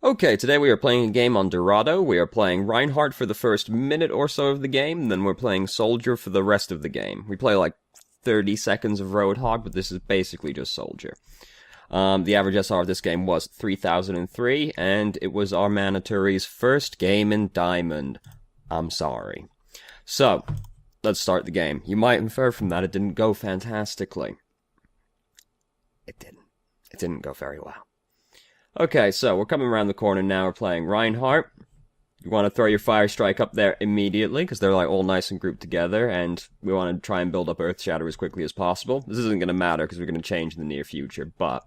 Okay, today we are playing a game on Dorado. We are playing Reinhardt for the first minute or so of the game, and then we're playing Soldier for the rest of the game. We play like 30 seconds of Roadhog, but this is basically just Soldier. The average SR of this game was 3003, and it was our Manituri's first game in Diamond. I'm sorry. So, let's start the game. You might infer from that it didn't go fantastically. It didn't. It didn't go very well. Okay, so we're coming around the corner now. We're playing Reinhardt. You want to throw your Fire Strike up there immediately, because they're like all nice and grouped together, and we want to try and build up Earth Shatter as quickly as possible. This isn't going to matter, because we're going to change in the near future, but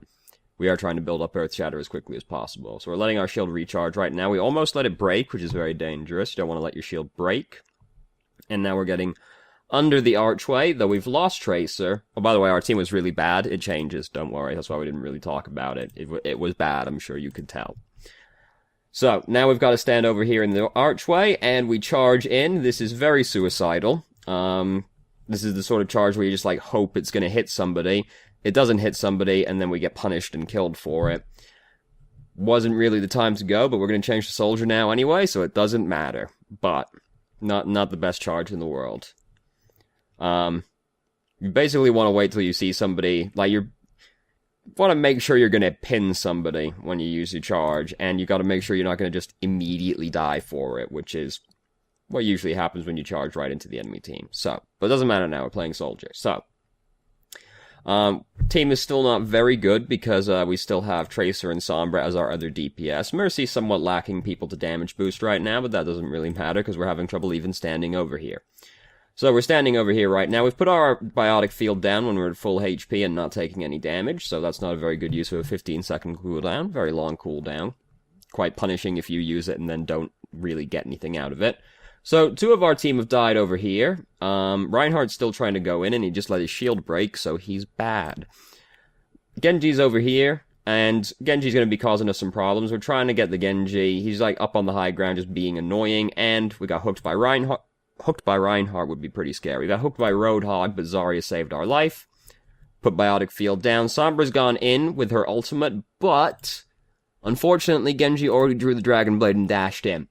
we are trying to build up Earth Shatter as quickly as possible. So we're letting our shield recharge right now. We almost let it break, which is very dangerous. You don't want to let your shield break. And now we're getting under the archway, though we've lost Tracer. Oh, by the way, our team was really bad. It changes, don't worry. That's why we didn't really talk about it. It was bad, I'm sure you could tell. So, now we've got to stand over here in the archway, and we charge in. This is very suicidal. This is the sort of charge where you just, like, hope it's going to hit somebody. It doesn't hit somebody, and then we get punished and killed for it. Wasn't really the time to go, but we're going to change to Soldier now anyway, so it doesn't matter. But, not the best charge in the world. You basically want to wait till you see somebody, like, you want to make sure you're going to pin somebody when you use your charge, and you got to make sure you're not going to just immediately die for it, which is what usually happens when you charge right into the enemy team. So, but it doesn't matter now, we're playing Soldier. So, team is still not very good, because, we still have Tracer and Sombra as our other DPS. Mercy's somewhat lacking people to damage boost right now, but that doesn't really matter, because we're having trouble even standing over here. So we're standing over here right now. We've put our biotic field down when we're at full HP and not taking any damage, so that's not a very good use of a 15-second cooldown. Very long cooldown. Quite punishing if you use it and then don't really get anything out of it. So, two of our team have died over here. Reinhardt's still trying to go in, and he just let his shield break, so he's bad. Genji's over here, and Genji's going to be causing us some problems. We're trying to get the Genji. He's, like, up on the high ground just being annoying, and we got hooked by Reinhardt. Hooked by Reinhardt would be pretty scary. We got hooked by Roadhog, but Zarya saved our life. Put Biotic Field down. Sombra's gone in with her ultimate, but unfortunately, Genji already drew the Dragon Blade and dashed in.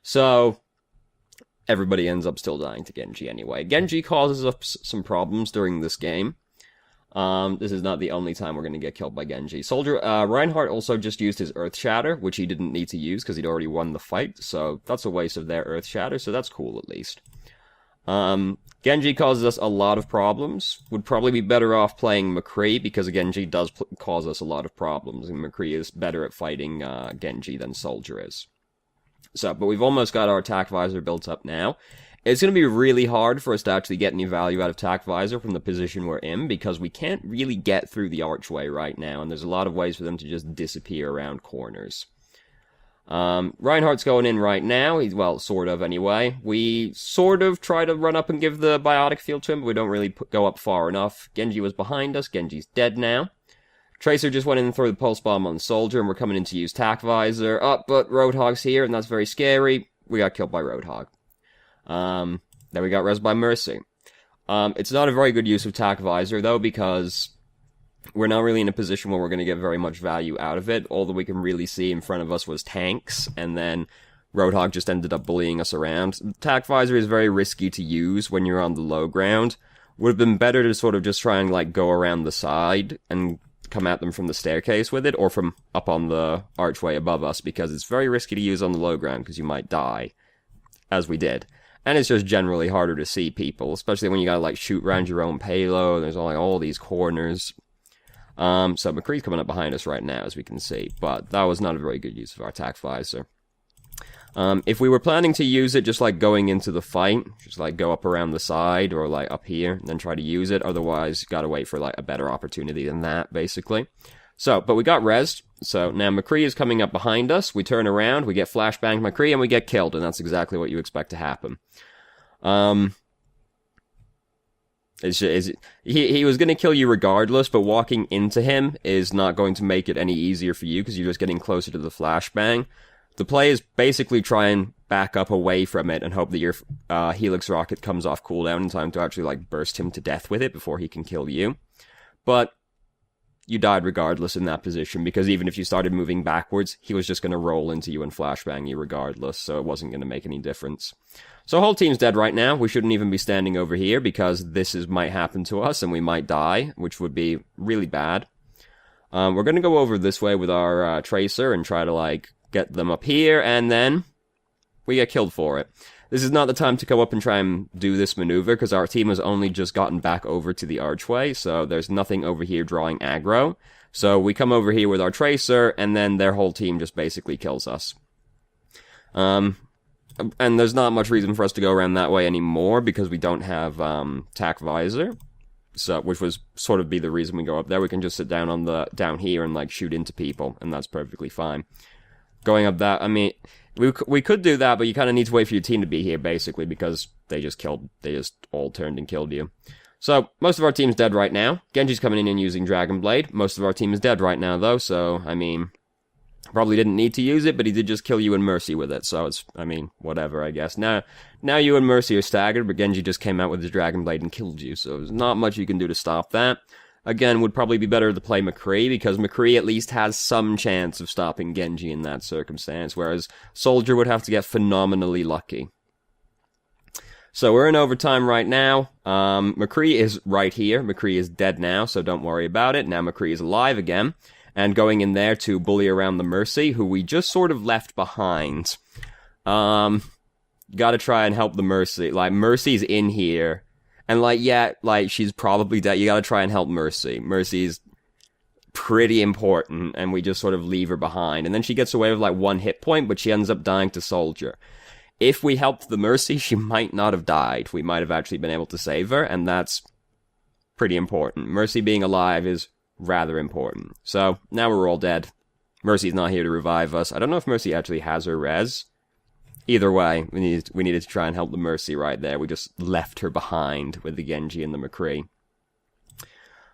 So, everybody ends up still dying to Genji anyway. Genji causes us some problems during this game. This is not the only time we're going to get killed by Genji. Reinhardt also just used his Earth Shatter, which he didn't need to use because he'd already won the fight, so that's a waste of their Earth Shatter, so that's cool at least. Genji causes us a lot of problems. Would probably be better off playing McCree, because Genji does cause us a lot of problems, and McCree is better at fighting Genji than Soldier is. So, but we've almost got our attack visor built up now. It's going to be really hard for us to actually get any value out of attack visor from the position we're in, because we can't really get through the archway right now, and there's a lot of ways for them to just disappear around corners. Reinhardt's going in right now. He's, well, sort of anyway. We sort of try to run up and give the biotic field to him, but we don't really go up far enough. Genji was behind us. Genji's dead now. Tracer just went in and threw the pulse bomb on Soldier, and we're coming in to use attack visor. But Roadhog's here, and that's very scary. We got killed by Roadhog. Then we got res by Mercy. It's not a very good use of attack visor, though, because we're not really in a position where we're going to get very much value out of it. All that we can really see in front of us was tanks, and then Roadhog just ended up bullying us around. Attack visor is very risky to use when you're on the low ground. Would have been better to sort of just try and, like, go around the side and come at them from the staircase with it, or from up on the archway above us, because it's very risky to use on the low ground, because you might die, as we did. And it's just generally harder to see people, especially when you gotta, like, shoot around your own payload. There's all these corners. So McCree's coming up behind us right now, as we can see, but that was not a very good use of our attack visor. If we were planning to use it just, like, going into the fight, just, like, go up around the side, or, like, up here, and then try to use it, otherwise, you gotta wait for, like, a better opportunity than that, basically. So, but we got rezzed, so now McCree is coming up behind us, we turn around, we get flashbanged McCree, and we get killed, and that's exactly what you expect to happen. He was going to kill you regardless, but walking into him is not going to make it any easier for you, because you're just getting closer to the flashbang. The play is basically try and back up away from it and hope that your Helix Rocket comes off cooldown in time to actually, like, burst him to death with it before he can kill you. But you died regardless in that position, because even if you started moving backwards, he was just going to roll into you and flashbang you regardless, so it wasn't going to make any difference. So whole team's dead right now. We shouldn't even be standing over here, because this might happen to us, and we might die, which would be really bad. We're going to go over this way with our Tracer and try to, like, get them up here, and then we get killed for it. This is not the time to go up and try and do this maneuver, because our team has only just gotten back over to the archway, so there's nothing over here drawing aggro. So we come over here with our Tracer, and then their whole team just basically kills us. And there's not much reason for us to go around that way anymore, because we don't have tac visor, so which was sort of be the reason we go up there. We can just sit down on down here and like shoot into people, and that's perfectly fine. Going up that, I mean, we could do that, but you kind of need to wait for your team to be here, basically, because they just all turned and killed you. So, most of our team's dead right now. Genji's coming in and using Dragon Blade. Most of our team is dead right now, though, so, I mean, probably didn't need to use it, but he did just kill you and Mercy with it, so it's, I mean, whatever, I guess. Now you and Mercy are staggered, but Genji just came out with his Dragon Blade and killed you, so there's not much you can do to stop that. Again, would probably be better to play McCree, because McCree at least has some chance of stopping Genji in that circumstance, whereas Soldier would have to get phenomenally lucky. So we're in overtime right now. McCree is right here. McCree is dead now, so don't worry about it. Now McCree is alive again, and going in there to bully around the Mercy, who we just sort of left behind. Gotta try and help the Mercy. Like, Mercy's in here. And, like, yeah, like, she's probably dead. You gotta try and help Mercy. Mercy's pretty important, and we just sort of leave her behind. And then she gets away with, like, 1 hit point, but she ends up dying to Soldier. If we helped the Mercy, she might not have died. We might have actually been able to save her, and that's pretty important. Mercy being alive is rather important. So, now we're all dead. Mercy's not here to revive us. I don't know if Mercy actually has her res. Either way, we needed to try and help the Mercy right there. We just left her behind with the Genji and the McCree.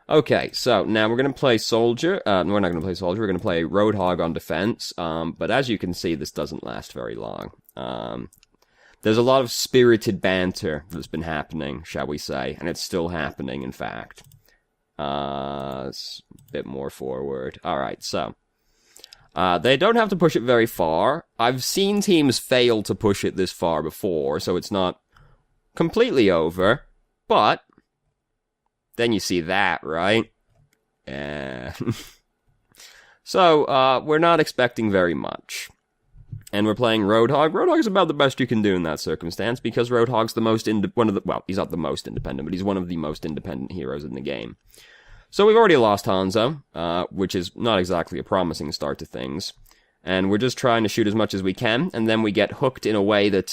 Okay, so now we're going to play Soldier. We're not going to play Soldier. We're going to play Roadhog on defense. But as you can see, this doesn't last very long. There's a lot of spirited banter that's been happening, shall we say. And it's still happening, in fact. It's a bit more forward. Alright, so. They don't have to push it very far. I've seen teams fail to push it this far before, so it's not completely over. But, then you see that, right? So, we're not expecting very much. And we're playing Roadhog. Roadhog is about the best you can do in that circumstance, because Roadhog's the most well, he's not the most independent, but he's one of the most independent heroes in the game. So we've already lost Hanzo, which is not exactly a promising start to things. And we're just trying to shoot as much as we can, and then we get hooked in a way that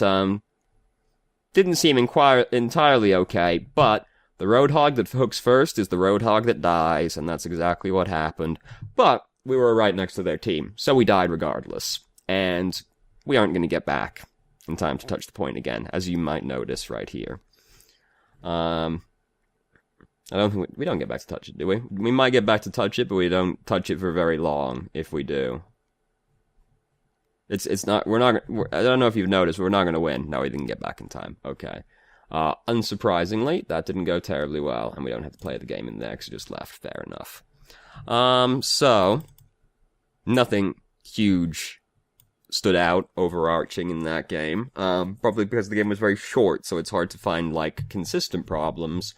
didn't seem entirely okay, but the Roadhog that hooks first is the Roadhog that dies, and that's exactly what happened. But we were right next to their team, so we died regardless. And we aren't going to get back in time to touch the point again, as you might notice right here. I don't think we don't get back to touch it, do we? We might get back to touch it, but we don't touch it for very long if we do. It's not, I don't know if you've noticed, we're not going to win. No, we didn't get back in time. Okay. Unsurprisingly, that didn't go terribly well, and we don't have to play the game in there because we just left. Fair enough. So, nothing huge stood out, overarching in that game. Probably because the game was very short, so it's hard to find, like, consistent problems.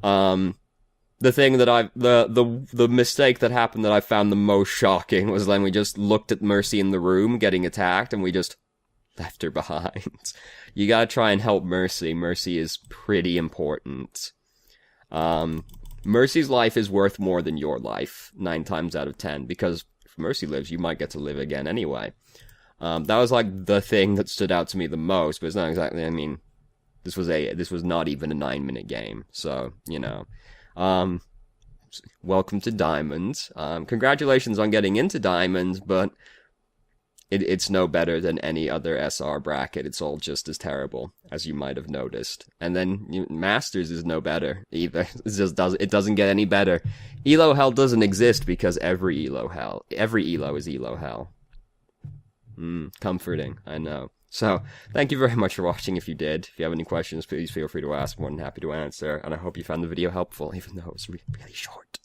The thing that the mistake that happened that I found the most shocking was when we just looked at Mercy in the room getting attacked and we just left her behind. You gotta try and help Mercy. Mercy is pretty important. Mercy's life is worth more than your life, 9 times out of 10, because if Mercy lives, you might get to live again anyway. That was like the thing that stood out to me the most, but it's not exactly, I mean, this was not even a 9-minute game, so, you know. Welcome to Diamonds. Congratulations on getting into Diamonds, but it's no better than any other SR bracket. It's all just as terrible, as you might have noticed. And then Masters is no better either. It doesn't get any better. Elo Hell doesn't exist because every Elo is Elo Hell. Comforting, I know. So, thank you very much for watching if you did. If you have any questions, please feel free to ask. I'm more than happy to answer. And I hope you found the video helpful, even though it was really short.